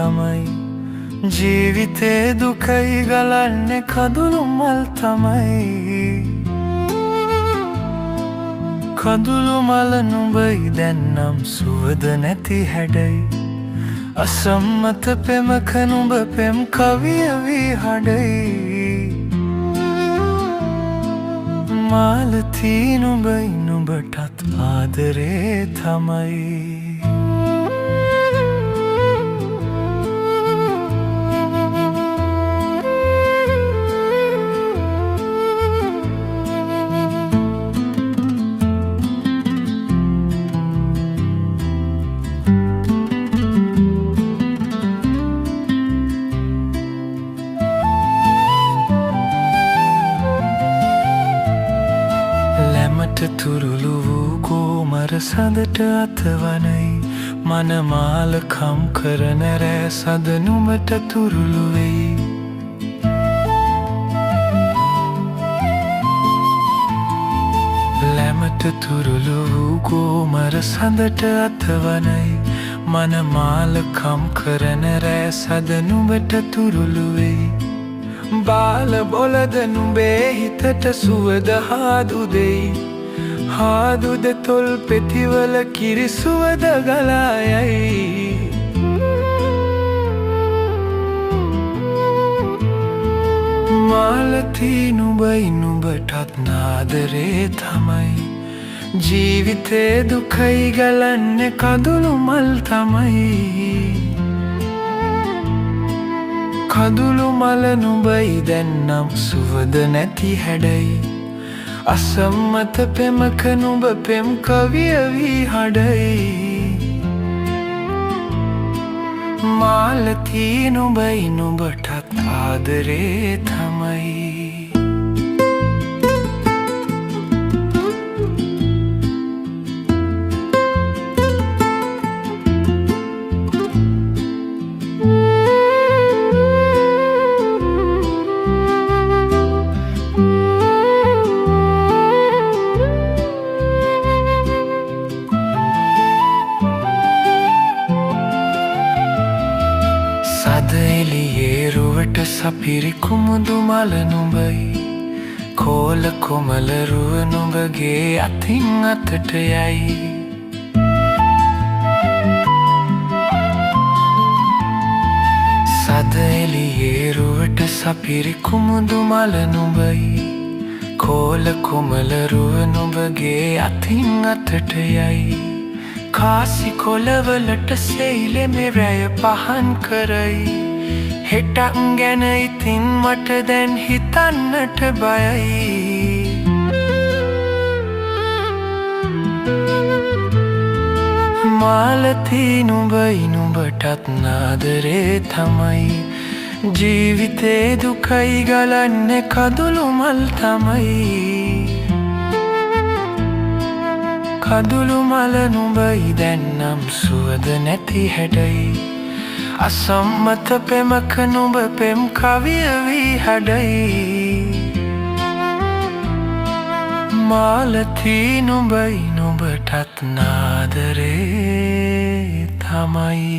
තමයි ජීවිතේ දුකයි ගලන්නේ කඳුළු මල් තමයි කඳුළු මල නුඹයි දැන්නම් සුවද නැති හැඩයි අසම්මත පෙමක නුඹ පෙම් කවිය වී හඩයි මාලතී නුඹයි නුඹටත් ආදරේ තමයි තුරුළු වූ කෝමර සඳට අතවනයි මනමාල කම් කරන රෑ සඳ නුඹට තුරුළු වෙයි ලැමට තුරුළු වූ කෝමර සඳට අතවනයි මනමාල කම් කරන රෑ සඳ නුඹට තුරුළු වෙයි බාල බොලද නුඹේ හිතට සුවද හාදු දෙයි හාදුද තොල් පෙතිවල කිරිසුවද ගලායයි මාලතී නුඹයි නුඹටත් නාදරේ තමයි ජීවිතේ දුකයි ගලන්නේ කඳුළු මල් තමයි කඳුළු මල නුඹයි දැන්නම් සුවද නැති හැඩයි අසම්මත පෙමක නුඹ පෙම් කවිය වී හඩයි මාලතී නුඹයි නුඹටත් ආදරේ තමයි සද එළියේ රුවට සපිරි කුමුදු මල නුඹයි කෝල කොමල රුව නුඹගේ අතින් අතට යයි සද එළියේ රුවට සපිරි කුමුදු මල නුඹයි කෝල කොමල රුව නුඹගේ අතින් අතට යයි කාසි කොළවලට සෙයිලෙ මෙරැය පහන් කරයි හෙටක් ගැන ඉතින් මට දැන් හිතන්නට බයයි මාලතී නුඹයි නුඹටත් නාදරේ තමයි ජීවිතේ දුකයි ගලන්නේ කඳුළු මල් තමයි කඳුළු මල නුඹයි දැන්නම් සුවද නැති හැඩයි අසම්මත පෙමක නුඹ පෙම් කවිය වී හඩයි මාලතී නුඹයි නුඹටත් නාදරේ තමයි